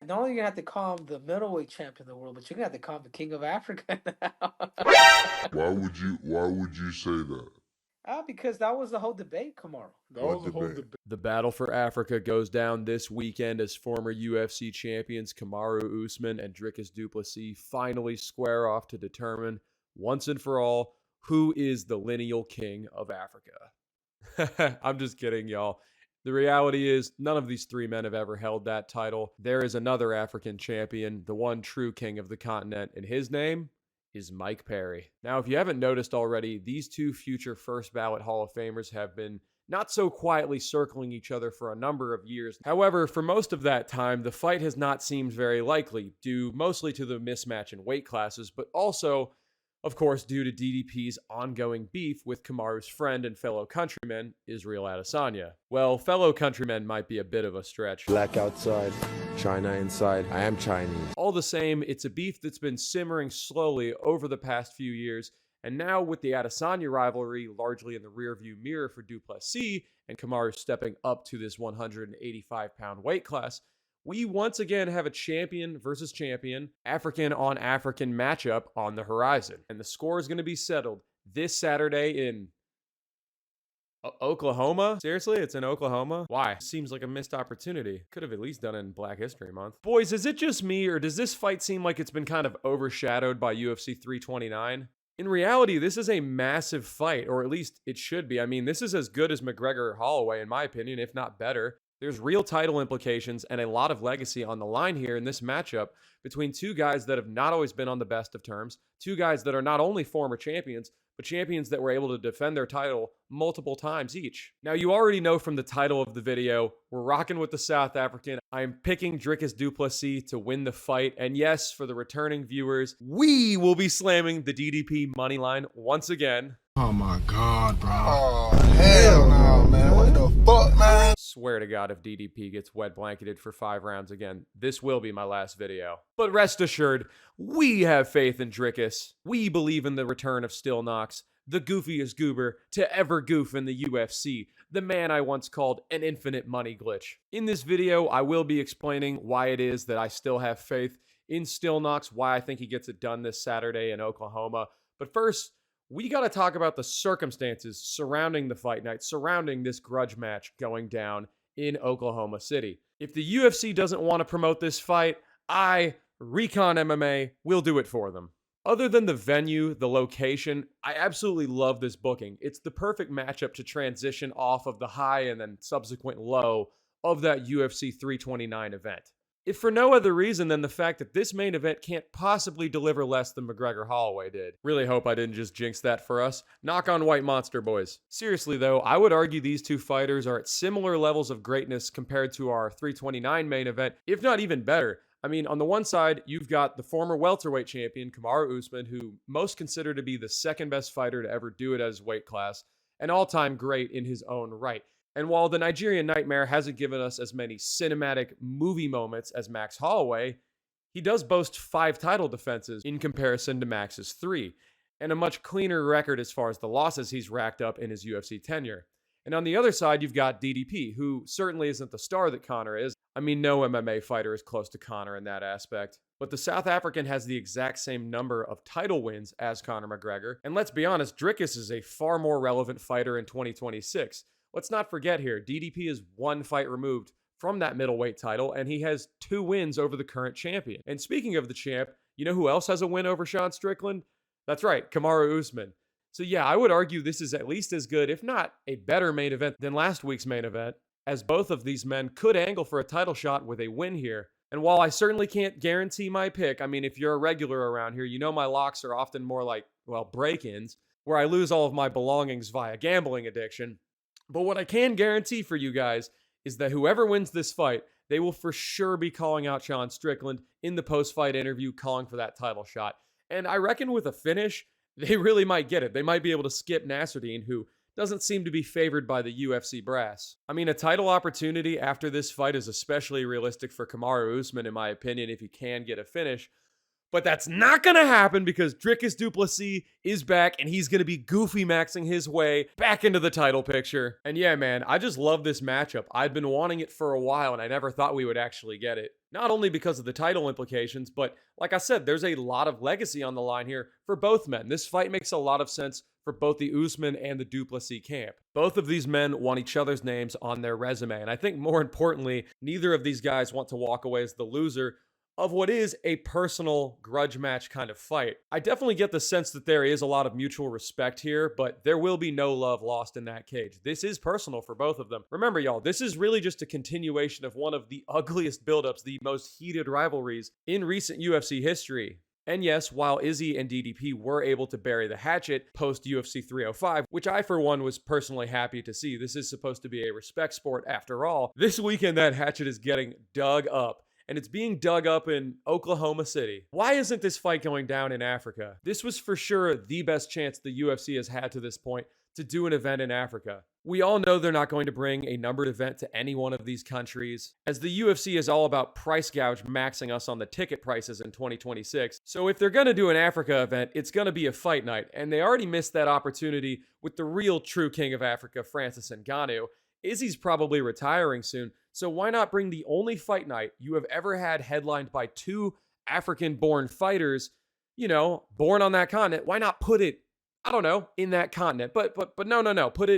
not only are you gonna have to call him the middleweight champion of the world, but you're gonna have to call him the king of Africa now. Why would you say that? Because that was the whole debate, Kamaru. What debate? The battle for Africa goes down this weekend as former UFC champions Kamaru Usman and Dricus du Plessis finally square off to determine, once and for all, who is the lineal king of Africa. I'm just kidding, y'all. The reality is, none of these three men have ever held that title. There is another African champion, the one true king of the continent, and his name is Mike Perry. Now, if you haven't noticed already, these two future first ballot Hall of Famers have been not so quietly circling each other for a number of years. However, for most of that time, the fight has not seemed very likely, due mostly to the mismatch in weight classes, but also, of course, due to DDP's ongoing beef with Kamaru's friend and fellow countryman, Israel Adesanya. Well, fellow countrymen might be a bit of a stretch. Black outside, China inside. I am Chinese. All the same, it's a beef that's been simmering slowly over the past few years, and now with the Adesanya rivalry largely in the rearview mirror for du Plessis and Kamaru stepping up to this 185-pound weight class, we once again have a champion versus champion, African on African matchup on the horizon. And the score is going to be settled this Saturday in Oklahoma? Seriously? It's in Oklahoma? Why? Seems like a missed opportunity. Could have at least done it in Black History Month. Boys, is it just me, or does this fight seem like it's been kind of overshadowed by UFC 329? In reality, this is a massive fight, or at least it should be. I mean, this is as good as McGregor-Holloway, in my opinion, if not better. There's real title implications and a lot of legacy on the line here in this matchup between two guys that have not always been on the best of terms, two guys that are not only former champions, but champions that were able to defend their title multiple times each. Now, you already know from the title of the video, we're rocking with the South African. I'm picking Dricus du Plessis to win the fight. And yes, for the returning viewers, we will be slamming the DDP moneyline once again. Oh my God, bro. Oh, hell no, man. What the fuck, man? Swear to God, if DDP gets wet blanketed for 5 rounds again, this will be my last video. But rest assured, we have faith in Dricus. We believe in the return of Still Knox, the goofiest goober to ever goof in the UFC, the man I once called an infinite money glitch. In this video, I will be explaining why it is that I still have faith in Still Knox, why I think he gets it done this Saturday in Oklahoma. But first, we got to talk about the circumstances surrounding the fight night, surrounding this grudge match going down in Oklahoma City. If the UFC doesn't want to promote this fight, Recon MMA, will do it for them. Other than the venue, the location, I absolutely love this booking. It's the perfect matchup to transition off of the high and then subsequent low of that UFC 329 event. If for no other reason than the fact that this main event can't possibly deliver less than McGregor-Holloway did. Really hope I didn't just jinx that for us. Knock on white monster, boys. Seriously though, I would argue these two fighters are at similar levels of greatness compared to our 329 main event, if not even better. I mean, on the one side, you've got the former welterweight champion, Kamaru Usman, who most consider to be the second best fighter to ever do it at his weight class, an all-time great in his own right. And while the Nigerian Nightmare hasn't given us as many cinematic movie moments as Max Holloway, he does boast 5 title defenses in comparison to Max's 3, and a much cleaner record as far as the losses he's racked up in his UFC tenure. And on the other side, you've got DDP, who certainly isn't the star that Conor is. I mean, no MMA fighter is close to Conor in that aspect. But the South African has the exact same number of title wins as Conor McGregor. And let's be honest, Dricus is a far more relevant fighter in 2026. Let's not forget here, DDP is 1 fight removed from that middleweight title, and he has 2 wins over the current champion. And speaking of the champ, you know who else has a win over Sean Strickland? That's right, Kamaru Usman. So yeah, I would argue this is at least as good, if not a better main event than last week's main event, as both of these men could angle for a title shot with a win here. And while I certainly can't guarantee my pick, I mean, if you're a regular around here, you know my locks are often more like, well, break-ins, where I lose all of my belongings via gambling addiction. But what I can guarantee for you guys is that whoever wins this fight, they will for sure be calling out Sean Strickland in the post-fight interview, calling for that title shot. And I reckon with a finish, they really might get it. They might be able to skip Nasruddin, who doesn't seem to be favored by the UFC brass. I mean, a title opportunity after this fight is especially realistic for Kamaru Usman, in my opinion, if he can get a finish. But that's not going to happen because Dricus du Plessis is back and he's going to be goofy maxing his way back into the title picture. And yeah, man, I just love this matchup. I've been wanting it for a while and I never thought we would actually get it. Not only because of the title implications, but like I said, there's a lot of legacy on the line here for both men. This fight makes a lot of sense for both the Usman and the Du Plessis camp. Both of these men want each other's names on their resume, and I think more importantly, neither of these guys want to walk away as the loser of what is a personal grudge match kind of fight. I definitely get the sense that there is a lot of mutual respect here, but there will be no love lost in that cage. This is personal for both of them. Remember, y'all, this is really just a continuation of one of the ugliest buildups, the most heated rivalries in recent UFC history. And yes, while Izzy and DDP were able to bury the hatchet post UFC 305, which I for one was personally happy to see, this is supposed to be a respect sport after all, this weekend that hatchet is getting dug up. And it's being dug up in Oklahoma City. Why isn't this fight going down in Africa? This was for sure the best chance the UFC has had to this point to do an event in Africa. We all know they're not going to bring a numbered event to any one of these countries, as the UFC is all about price gouge maxing us on the ticket prices in 2026. So if they're going to do an Africa event, it's going to be a fight night, and they already missed that opportunity with the real true king of Africa, Francis Ngannou. Izzy's probably retiring soon, so why not bring the only fight night you have ever had headlined by two African-born fighters, born on that continent? Why not put it, I don't know, in that continent? But no. Put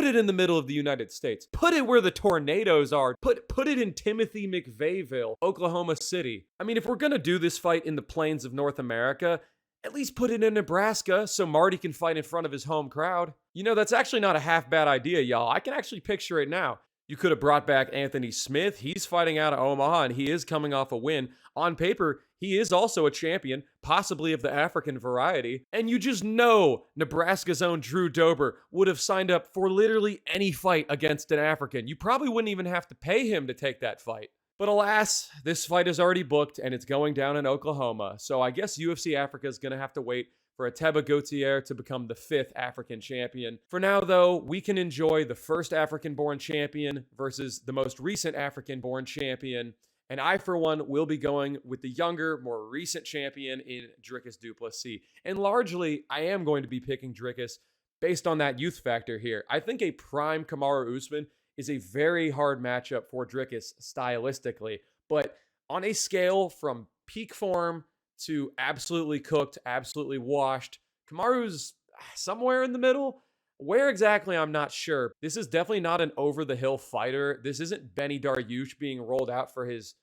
it in the middle of the United States. Put it where the tornadoes are. Put it in Timothy McVeighville, Oklahoma City. I mean, if we're gonna do this fight in the plains of North America, at least put it in Nebraska so Marty can fight in front of his home crowd. That's actually not a half bad idea, y'all. I can actually picture it now. You could have brought back Anthony Smith. He's fighting out of Omaha, and he is coming off a win. On paper, he is also a champion, possibly of the African variety. And you just know Nebraska's own Drew Dober would have signed up for literally any fight against an African. You probably wouldn't even have to pay him to take that fight. But alas, this fight is already booked, and it's going down in Oklahoma. So I guess UFC Africa is going to have to wait for Ateba Gautier to become the 5th African champion. For now, though, we can enjoy the first African-born champion versus the most recent African-born champion. And I, for one, will be going with the younger, more recent champion in Dricus du Plessis. And largely, I am going to be picking Dricus based on that youth factor here. I think a prime Kamaru Usman is a very hard matchup for Dricus stylistically. But on a scale from peak form to absolutely cooked, absolutely washed, Kamaru's somewhere in the middle. Where exactly, I'm not sure. This is definitely not an over-the-hill fighter. This isn't Benny Dariush being rolled out for his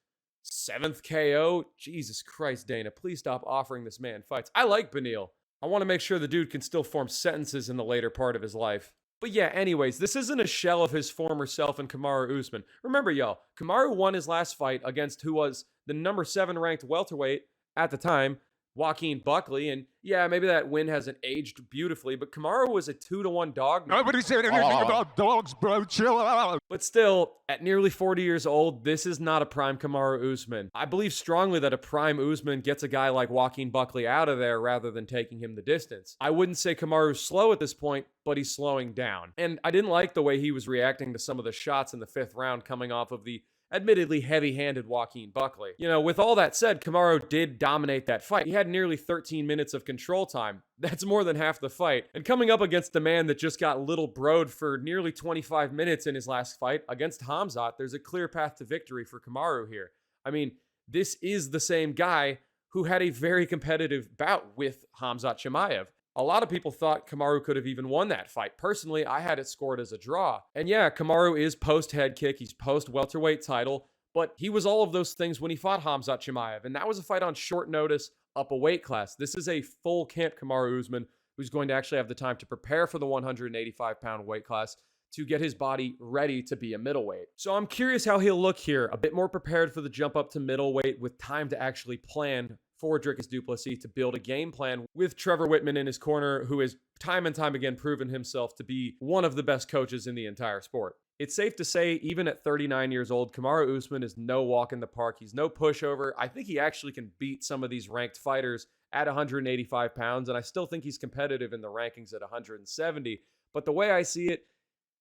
7th KO. Jesus Christ, Dana, please stop offering this man fights. I like Benil. I want to make sure the dude can still form sentences in the later part of his life. But yeah, anyways, this isn't a shell of his former self in Kamaru Usman. Remember, y'all, Kamaru won his last fight against who was the number 7 ranked welterweight at the time, Joaquin Buckley, and yeah, maybe that win hasn't aged beautifully, but Kamaru was a 2-1 dog. Nobody said anything about dogs, bro. Chill out. But still, at nearly 40 years old, this is not a prime Kamaru Usman. I believe strongly that a prime Usman gets a guy like Joaquin Buckley out of there rather than taking him the distance. I wouldn't say Kamaru's slow at this point, but he's slowing down. And I didn't like the way he was reacting to some of the shots in the 5th round coming off of the admittedly heavy-handed Joaquin Buckley. With all that said, Kamaru did dominate that fight. He had nearly 13 minutes of control time. That's more than half the fight. And coming up against the man that just got little broed for nearly 25 minutes in his last fight against Khamzat, there's a clear path to victory for Kamaru here. I mean, this is the same guy who had a very competitive bout with Khamzat Chimaev. A lot of people thought Kamaru could have even won that fight. Personally, I had it scored as a draw. And yeah, Kamaru is post-head kick. He's post-welterweight title. But he was all of those things when he fought Khamzat Chimaev. And that was a fight on short notice, up a weight class. This is a full camp Kamaru Usman who's going to actually have the time to prepare for the 185-pound weight class to get his body ready to be a middleweight. So I'm curious how he'll look here. A bit more prepared for the jump up to middleweight with time to actually plan for Dricus du Plessis to build a game plan with Trevor Whitman in his corner, who has time and time again proven himself to be one of the best coaches in the entire sport. It's safe to say, even at 39 years old, Kamaru Usman is no walk in the park. He's no pushover. I think he actually can beat some of these ranked fighters at 185 pounds, and I still think he's competitive in the rankings at 170. But the way I see it,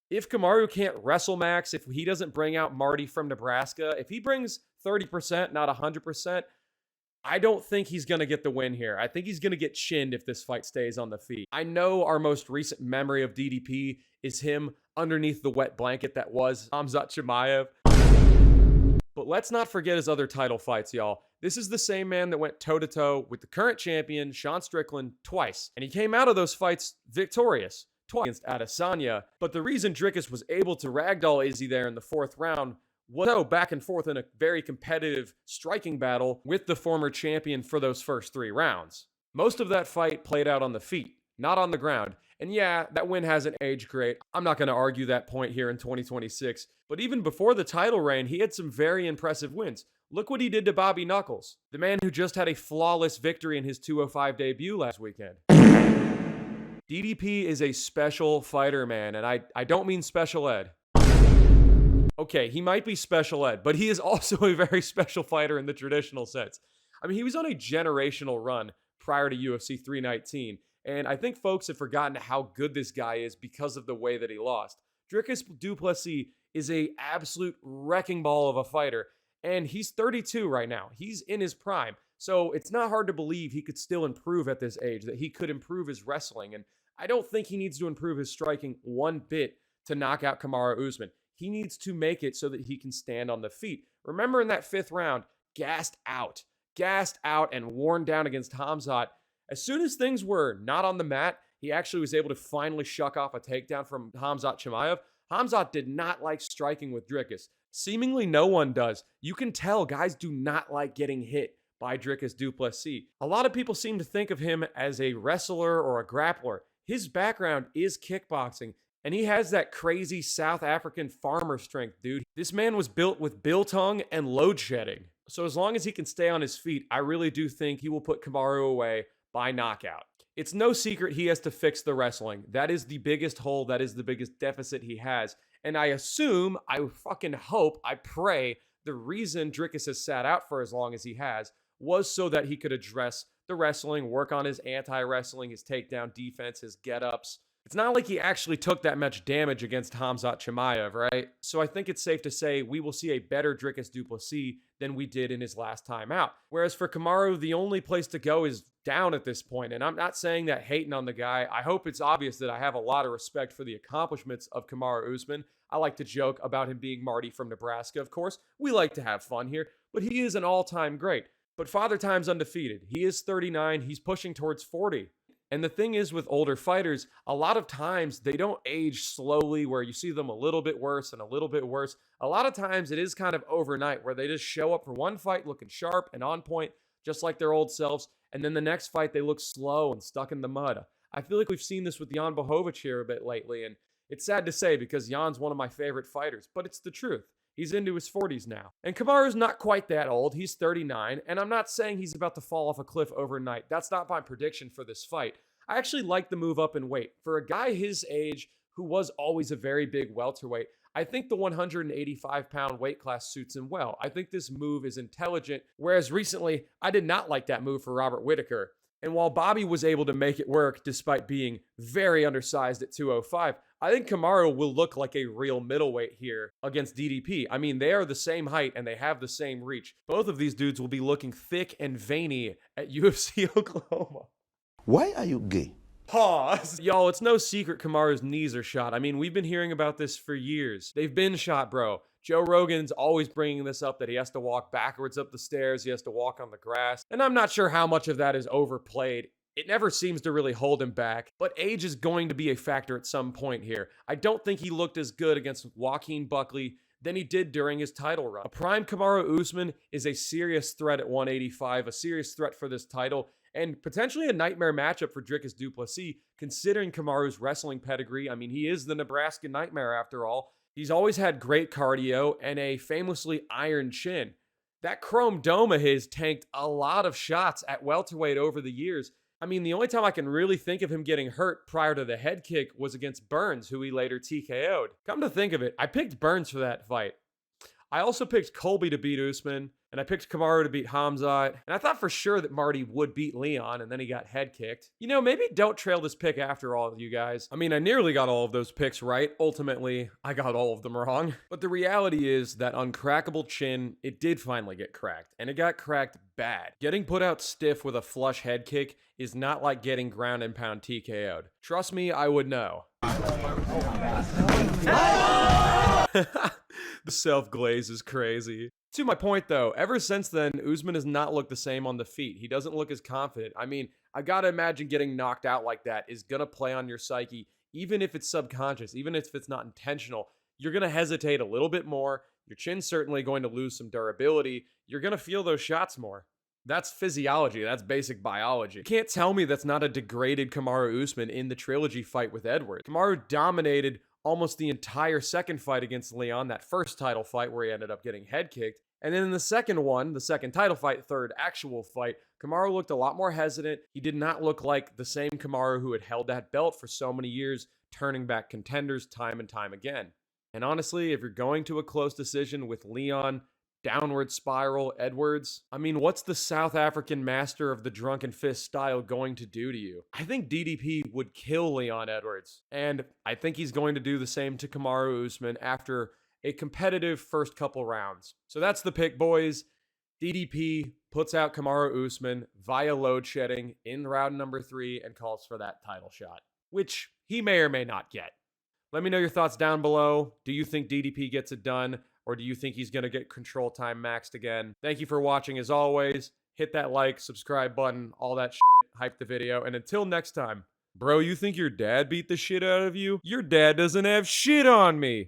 if Kamaru can't wrestle max, if he doesn't bring out Marty from Nebraska, if he brings 30%, not 100%, I don't think he's going to get the win here. I think he's going to get chinned if this fight stays on the feet. I know our most recent memory of DDP is him underneath the wet blanket that was Khamzat Chimaev. But let's not forget his other title fights, y'all. This is the same man that went toe-to-toe with the current champion, Sean Strickland, twice. And he came out of those fights victorious, twice against Adesanya. But the reason Dricus was able to ragdoll Izzy there in the 4th round was back and forth in a very competitive striking battle with the former champion for those first 3 rounds. Most of that fight played out on the feet, not on the ground. And yeah, that win hasn't aged great. I'm not going to argue that point here in 2026. But even before the title reign, he had some very impressive wins. Look what he did to Bobby Knuckles, the man who just had a flawless victory in his 205 debut last weekend. DDP is a special fighter, man, and I don't mean special ed. Okay, he might be special ed, but he is also a very special fighter in the traditional sense. I mean, he was on a generational run prior to UFC 319. And I think folks have forgotten how good this guy is because of the way that he lost. Dricus du Plessis is an absolute wrecking ball of a fighter. And he's 32 right now. He's in his prime. So it's not hard to believe he could still improve at this age, that he could improve his wrestling. And I don't think he needs to improve his striking one bit to knock out Kamaru Usman. He needs to make it so that he can stand on the feet. Remember in that 5th round, gassed out and worn down against Khamzat. As soon as things were not on the mat, he actually was able to finally shuck off a takedown from khamzat chimaev. Khamzat did not like striking with Dricus. Seemingly no one does. You can tell guys do not like getting hit by Dricus du Plessis. A lot of people seem to think of him as a wrestler or a grappler. His background is kickboxing, and he has that crazy South African farmer strength, dude. This man was built with biltong and load shedding. So as long as he can stay on his feet, I really do think he will put Kamaru away by knockout. It's no secret he has to fix the wrestling. That is the biggest hole. That is the biggest deficit he has. And I assume, I fucking hope, I pray, the reason Dricus has sat out for as long as he has was so that he could address the wrestling, work on his anti-wrestling, his takedown defense, his get-ups. It's not like he actually took that much damage against Khamzat Chimaev, right? So I think it's safe to say we will see a better Dricus du Plessis than we did in his last time out. Whereas for Kamaru, the only place to go is down at this point. And I'm not saying that hating on the guy. I hope it's obvious that I have a lot of respect for the accomplishments of Kamaru Usman. I like to joke about him being Marty from Nebraska, of course. We like to have fun here, but he is an all-time great. But Father Time's undefeated. He is 39. He's pushing towards 40. And the thing is with older fighters, a lot of times they don't age slowly where you see them a little bit worse and a little bit worse. A lot of times it is kind of overnight where they just show up for one fight looking sharp and on point, just like their old selves. And then the next fight, they look slow and stuck in the mud. I feel like we've seen this with Jan Blachowicz here a bit lately. And it's sad to say because Jan's one of my favorite fighters, but it's the truth. He's into his 40s now. And Kamaru's not quite that old. He's 39. And I'm not saying he's about to fall off a cliff overnight. That's not my prediction for this fight. I actually like the move up in weight. For a guy his age, who was always a very big welterweight, I think the 185-pound weight class suits him well. I think this move is intelligent, whereas recently, I did not like that move for Robert Whittaker. And while Bobby was able to make it work despite being very undersized at 205, I think Kamaru will look like a real middleweight here against DDP. I mean, they are the same height and they have the same reach. Both of these dudes will be looking thick and veiny at UFC Oklahoma. Why are you gay? Pause. Y'all, it's no secret Kamaru's knees are shot. I mean, we've been hearing about this for years. They've been shot, bro. Joe Rogan's always bringing this up that he has to walk backwards up the stairs. He has to walk on the grass. And I'm not sure how much of that is overplayed. It never seems to really hold him back, but age is going to be a factor at some point here. I don't think he looked as good against Joaquin Buckley than he did during his title run. A prime Kamaru Usman is a serious threat at 185, a serious threat for this title, and potentially a nightmare matchup for Dricus du Plessis, considering Kamaru's wrestling pedigree. I mean, he is the Nebraska Nightmare after all. He's always had great cardio and a famously iron chin. That chrome dome of his tanked a lot of shots at welterweight over the years. I mean, the only time I can really think of him getting hurt prior to the head kick was against Burns, who he later TKO'd. Come to think of it, I picked Burns for that fight. I also picked Colby to beat Usman, and I picked Kamaru to beat Khamzat, and I thought for sure that Marty would beat Leon, and then he got head kicked. You know, maybe don't trail this pick after all, you guys. I mean, I nearly got all of those picks right. Ultimately, I got all of them wrong. But the reality is that uncrackable chin, it did finally get cracked, and it got cracked bad. Getting put out stiff with a flush head kick is not like getting ground and pound TKO'd. Trust me, I would know. The self-glaze is crazy. To my point though, ever since then, Usman has not looked the same on the feet. He doesn't look as confident. I mean, I gotta imagine getting knocked out like that is gonna play on your psyche, even if it's subconscious, even if it's not intentional. You're gonna hesitate a little bit more. Your chin's certainly going to lose some durability. You're gonna feel those shots more. That's physiology. That's basic biology. You can't tell me that's not a degraded Kamaru Usman in the trilogy fight with Edwards. Kamaru dominated almost the entire second fight against Leon, that first title fight where he ended up getting head kicked. And then in the second one, the second title fight, third actual fight, Kamaru looked a lot more hesitant. He did not look like the same Kamaru who had held that belt for so many years, turning back contenders time and time again. And honestly, if you're going to a close decision with Leon, downward spiral, Edwards, I mean, what's the South African master of the drunken fist style going to do to you? I think DDP would kill Leon Edwards. And I think he's going to do the same to Kamaru Usman after a competitive first couple rounds. So that's the pick, boys. DDP puts out Kamaru Usman via load shedding in round number 3 and calls for that title shot, which he may or may not get. Let me know your thoughts down below. Do you think DDP gets it done? Or do you think he's going to get control time maxed again? Thank you for watching as always. Hit that like, subscribe button, all that shit. Hype the video. And until next time, bro, you think your dad beat the shit out of you? Your dad doesn't have shit on me.